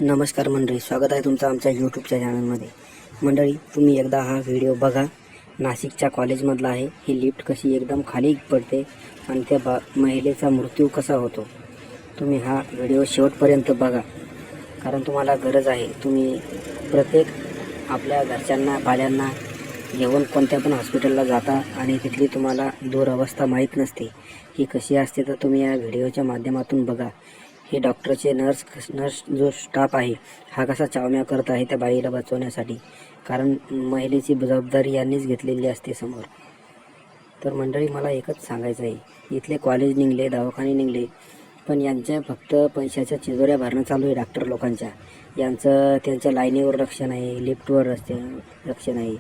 नमस्कार मंडळी, स्वागत आहे तुमचं आमच्या यूट्यूबच्या चॅनलमध्ये. मंडळी, तुम्ही एकदा हा व्हिडिओ बघा. नाशिकच्या कॉलेजमधला आहे. ही लिफ्ट कशी एकदम खाली पडते आणि त्या महिलेचा मृत्यू कसा होतो. तुम्ही हा व्हिडिओ शेवटपर्यंत बघा, कारण तुम्हाला गरज आहे. तुम्ही प्रत्येक आपल्या घरच्यांना पाल्यांना घेऊन कोणत्या पण हॉस्पिटलला जाता आणि तिथली तुम्हाला दुरवस्था माहीत नसते. ही कशी असते तर तुम्ही या व्हिडिओच्या माध्यमातून बघा. हे डॉक्टरचे नर्स जो स्टाफ आहे हा कसा चावम्या करत आहे त्या बाईला वाचवण्यासाठी, कारण महिलेची जबाबदारी यांनीच घेतलेली असते समोर. तर मंडळी, मला एकच सांगायचं आहे, इथले कॉलेज निघले, दवाखाने निघले, पण यांच्या फक्त पैशाच्या चिजोऱ्या भरणं चालू आहे डॉक्टर लोकांच्या. यांचं त्यांच्या लाईनीवर लक्ष नाही, लिफ्टवर लक्ष नाही,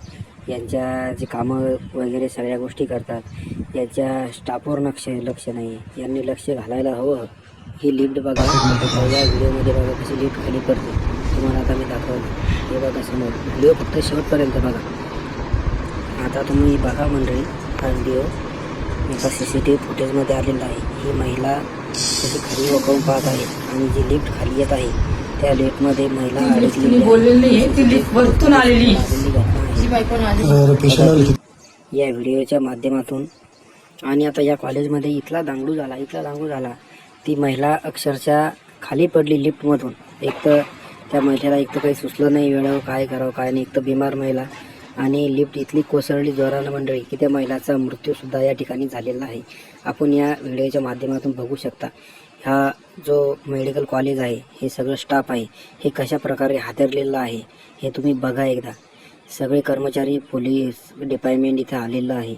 यांच्या जे कामं वगैरे सगळ्या गोष्टी करतात यांच्या स्टाफवर लक्ष नाही. यांनी लक्ष घालायला हवं. ही लिफ्ट बघा, या व्हिडिओमध्ये बघा कशी लिफ्ट खाली पडते. तुम्हाला आता मी दाखवलं, हे बघा समोर. व्हिडिओ फक्त शेवटपर्यंत बघा. आता तुम्ही बघा मंडळी, हा व्हिडिओ एका CCTV फुटेजमध्ये आलेला आहे. ही महिला कशी खाली वळून पाहत आहे आणि जी लिफ्ट खाली येत आहे त्या लिफ्टमध्ये महिला अडकलेली या व्हिडिओच्या माध्यमातून. आणि आता या कॉलेजमध्ये इथला दांगडू झाला. ती महिला अक्षरशः खाली पडली लिफ्टमधून. एक तर त्या महिलेला एक तर काही सुचलं नाही वेळेवर काय करावं काय नाही. एक तर बिमार महिला आणि लिफ्ट इथली कोसळली जोरानं मंडळी की त्या महिलाचा मृत्यूसुद्धा या ठिकाणी झालेला आहे. आपण या व्हिडिओच्या माध्यमातून बघू शकता. हा जो मेडिकल कॉलेज आहे, हे सगळं स्टाफ आहे, हे कशा प्रकारे हादरलेलं आहे हे तुम्ही बघा एकदा. सगळे कर्मचारी, पोलीस डिपार्टमेंट इथं आलेलं आहे.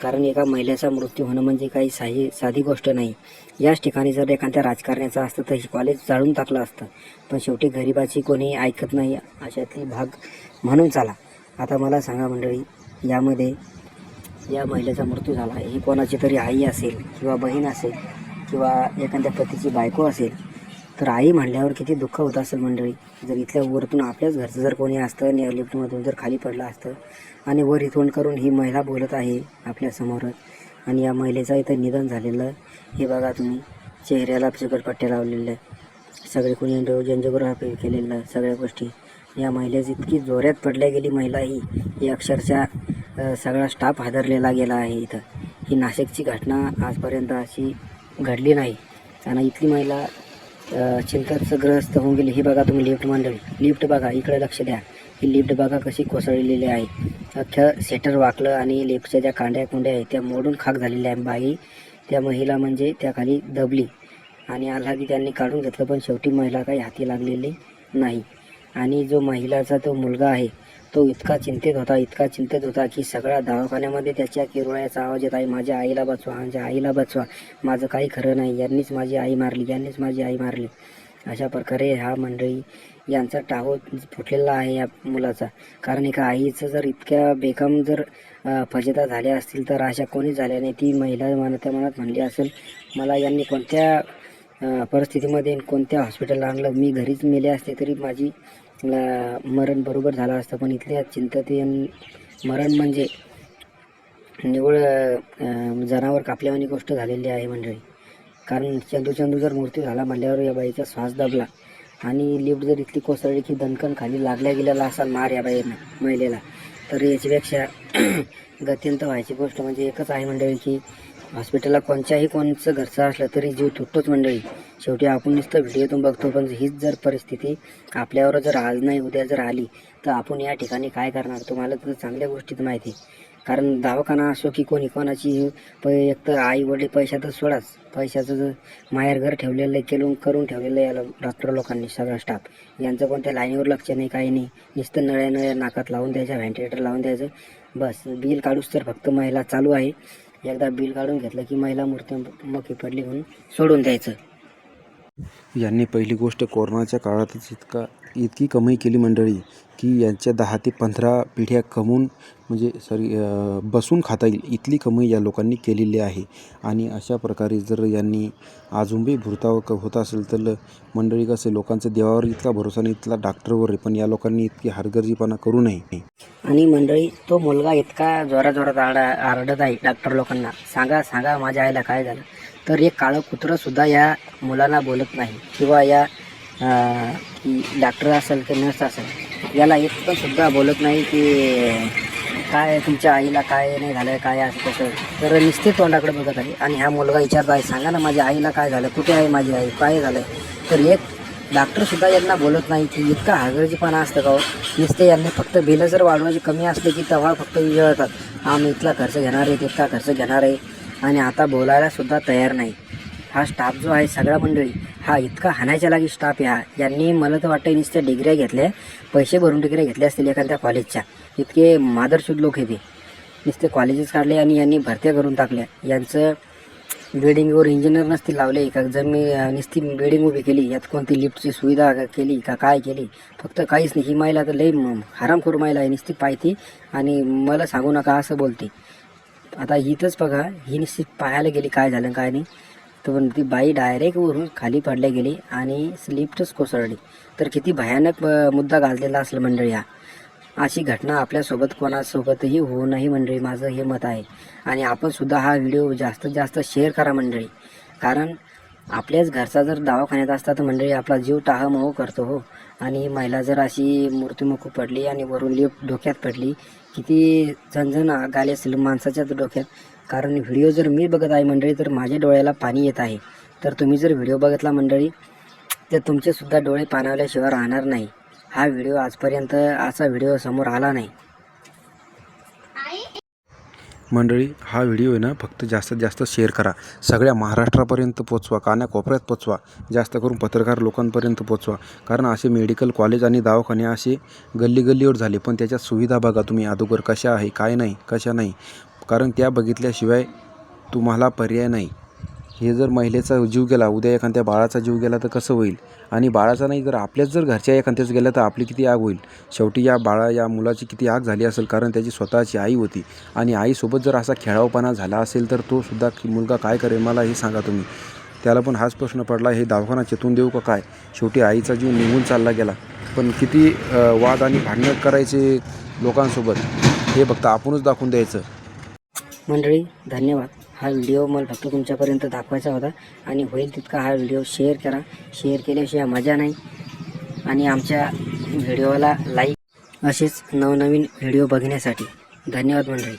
कारण एका महिलेचा मृत्यू होणं म्हणजे काही साधी गोष्ट नाही. याच ठिकाणी जर एखाद्या राजकारण्याचं असतं तर हे कॉलेज जाळून टाकलं असतं, पण शेवटी गरिबाची कोणी ऐकत नाही, अशातली भाग म्हणून चला. आता मला सांगा मंडळी, यामध्ये या महिलेचा मृत्यू झाला, ही कोणाची तरी आई असेल किंवा बहीण असेल किंवा एखाद्या पतीची बायको असेल, तर आई म्हणल्यावर किती दुःख होत असेल मंडळी. जर इथल्या वरतून आपल्याच घरचं जर कोणी असतं, लिफ्टमधून जर खाली पडलं असतं आणि वर इथून करून ही महिला बोलत आहे आपल्यासमोरच, आणि या महिलेचं इथं निधन झालेलं. हे बघा तुम्ही, चेहऱ्याला चिकटपट्ट्या लावलेल्या, सगळे कोणी जंजोग्राफी केलेलं, सगळ्या गोष्टी. या महिलेची इतकी जोरात पडल्या गेली महिला ही अक्षरशः सगळा स्टाफ हादरलेला गेला आहे इथं. ही नाशिकची घटना आजपर्यंत अशी घडली नाही आणि इथली महिला चिंताग्रस्त होऊन गेली. हे बघा तुम्ही लिफ्ट मंडळी, लिफ्ट बघा, इकडे लक्ष द्या. ही लिफ्ट बघा कशी कोसळलेली आहे. अख्खं सेटर वाकलं आणि लिफ्टच्या ज्या कांड्या कुंड्या आहेत त्या मोडून खाक झालेल्या आहे. बाई त्या महिला म्हणजे त्या खाली दबली आणि आल्हादी त्यांनी काढून घेतलं, पण शेवटी महिला काही हाती लागलेली नाही. आणि जो महिलाचा तो मुलगा आहे तो इतका चिंतित होता की सगळ्या दवाखान्यामध्ये त्याच्या किरोळ्याचा आवाज येत आहे, माझ्या आईला बचवा, माझं काही खरं नाही, यांनीच माझी आई मारली. अशा प्रकारे हा मंडळी यांचा टाहो फुटलेला आहे या मुलाचा. कारण एका आईचं जर इतक्या बेकाम जर फजिता झाल्या असतील तर अशा कोणीच झाल्या नाही. ती महिला मनात म्हणली असेल, मला यांनी कोणत्या परिस्थितीमध्ये कोणत्या हॉस्पिटलला आणलं, मी घरीच मेले असते तरी माझी मरण बरोबर झालं असतं. पण इथल्या चिंततेन मरण म्हणजे निवळ जनावर कापल्यावानी गोष्ट झालेली आहे मंडळी. कारण चंदू जर मृत्यू झाला म्हणल्यावर या बाईचा श्वास दबला आणि लिफ्ट जर इथली कोसळली की दणकन खाली लागल्या गेलेला असा मार या महिलेला, तर याच्यापेक्षा गत्यंतर व्हायची गोष्ट म्हणजे एकच आहे मंडळी की हॉस्पिटलला कोणचं घरचं असलं तरी जीव तुटतोच मंडळी. शेवटी आपण नुसतं व्हिडिओतून बघतो, पण हीच जर परिस्थिती आपल्यावर जर आज नाही उद्या जर आली तर आपण या ठिकाणी काय करणार. तुम्हाला तर चांगल्या गोष्टीत माहिती आहे. कारण दवाखाना असो की कोणाची एक तर आई वडील पैशातच सोडाच, पैशाचं जर माहेर घर ठेवलेलं आहे, करून ठेवलेलं आहे याला डॉक्टर लोकांनी, सगळा स्टाफ. यांचं कोणत्या लाईनीवर लक्ष नाही, काही नाही. नुसतं नळ्या नाकात लावून द्यायचं, व्हेंटिलेटर लावून द्यायचं, बस. बिल काढूच तर फक्त महिला चालू आहे. एकदा बिल काढून घेतलं की महिला मृत्युमुखी पडली म्हणून सोडून द्यायचं. यांनी पहिली गोष्ट कोरोनाच्या काळातच इतकी कमाई केली मंडळी की यांच्या 10 ते 15 पिढ्या कमवून बसून खाता येईल इतली कमाई या लोकांनी केलेली आहे. आणि अशा प्रकारे जर यांनी अजूनही भुरताव होत असेल तर मंडळी कसं, लोकांचा देवावर इतका भरोसा नाही, इथला डॉक्टरवर आहे, पण या लोकांनी इतकी हरगर्जीपणा करू नये. आणि मंडळी, तो मुलगा इतका जोरात आरडत आहे डॉक्टर लोकांना, सांगा माझ्या आईला काय झालं. तर एक काळं कुत्रं सुद्धा या मुलांना बोलत नाही किंवा या की डॉक्टर असेल की नर्स असेल याला एक पण सुद्धा बोलत नाही की काय तुमच्या आईला काय नाही झालं, काय असं कसं. तर नुसते तोंडाकडे बघत आहे. आणि हा मुलगा विचारत आहे, सांगा ना माझ्या आईला काय झालं, कुठे आहे माझी आई, काय झालं. तर एक डॉक्टरसुद्धा यांना बोलत नाही की इतका हलगर्जीपणा असतं का हो. नुसते यांनी फक्त बिलं जर वाढवायची कमी असले की तेव्हा फक्त विचारतात, आम्ही इथला खर्च घेणार आहे, तिथला खर्च घेणार आहे. आणि आता बोलायलासुद्धा तयार नाही. हा स्टाफ जो आहे सगळा मंडळी, हा इतका हाणायच्या लागी स्टाफ आहे हा. यांनी मला तर वाटतं नुसत्या डिग्र्या घेतल्या, पैसे भरून डिग्र्या घेतल्या असतील एखाद्या कॉलेजच्या. इतके मादरशुद्ध लोक आहे ते. नुसते कॉलेजेस काढले आणि यांनी भरत्या करून टाकल्या. यांचं बिल्डिंगवर इंजिनियर नसतील लावले का, जर मी नुसती बिल्डिंग उभी केली, यात कोणती लिफ्टची सुविधा केली का काय केली, फक्त काहीच नाही. ही महिला तर लई हरामखोर महिला आहे, नुसती पायती आणि मला सांगू नका असं बोलते. आता इथंच बघा, ही नुसती पाहायला गेली काय झालं काय नाही, तर पण ती बाई डायरेक्ट वरून खाली पडल्या गेली आणि लिफ्टच कोसळली. तर किती भयानक मुद्दा गाजलेला असेल मंडळी हा. अशी घटना आपल्यासोबत कोणासोबतही होऊ नये मंडळी, माझं हे मत आहे. आणि आपण सुद्धा हा व्हिडिओ जास्तीत जास्त शेअर करा मंडळी. कारण आपल्याच घरचा जर दवाखान्यात असता तर मंडळी आपला जीव टाहमहो करतो हो. आणि महिला जर अशी मृत्युमुखी पडली आणि वरून लिफ्ट डोक्यात पडली, किती झणझण गाली असेल माणसाच्या डोक्यात. कारण व्हिडिओ जर मी बघत आहे मंडळी तर माझ्या डोळ्याला पाणी येत आहे. तर तुम्ही जर व्हिडिओ बघितला मंडळी तर तुमचेसुद्धा डोळे पाणावल्याशिवाय राहणार नाही. हा व्हिडिओ आजपर्यंत असा व्हिडिओ समोर आला नाही मंडळी. हा व्हिडिओ आहे ना फक्त जास्तीत जास्त शेअर करा, सगळ्या महाराष्ट्रापर्यंत पोचवा, कानाकोपऱ्यात पोचवा, जास्त करून पत्रकार लोकांपर्यंत पोचवा. कारण असे मेडिकल कॉलेज आणि दवाखाने असे गल्ली गल्लीवर झाले, पण त्याच्या सुविधा बघा तुम्ही अगोदर कशा आहे काय नाही कशा नाही. कारण त्या बघितल्याशिवाय तुम्हाला पर्याय नाही. हे जर महिलेचा जीव गेला, उद्या एखाद्या बाळाचा जीव गेला तर कसं होईल. आणि बाळाचा नाही, जर आपल्याच जर घरच्या एखाद्याच गेला तर आपली किती आग होईल. शेवटी या मुलाची किती आग झाली असेल, कारण त्याची स्वतःची आई होती. आणि आईसोबत जर असा खेळावपणा झाला असेल तर तो सुद्धा मुलगा काय करेल मला हे सांगा तुम्ही. त्याला पण हाच प्रश्न पडला, हे दवाखाना चेतून देऊ का काय. शेवटी आईचा जीव निघून चालला गेला. पण किती वाद आणि भांडणं करायचे लोकांसोबत हे फक्त आपणच दाखवून द्यायचं. मंडळी. धन्यवाद. हा व्हिडिओ मला फक्त तुमच्यापर्यंत दाखवायचा होता. आणि होईल तितका हा व्हिडिओ शेअर करा. शेअर केल्याशिवाय मजा नाही. आणि आमच्या व्हिडिओला लाईक, असेच नवनवीन व्हिडिओ बघण्यासाठी धन्यवाद मंडळी.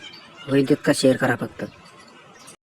होईल तितका शेअर करा फक्त.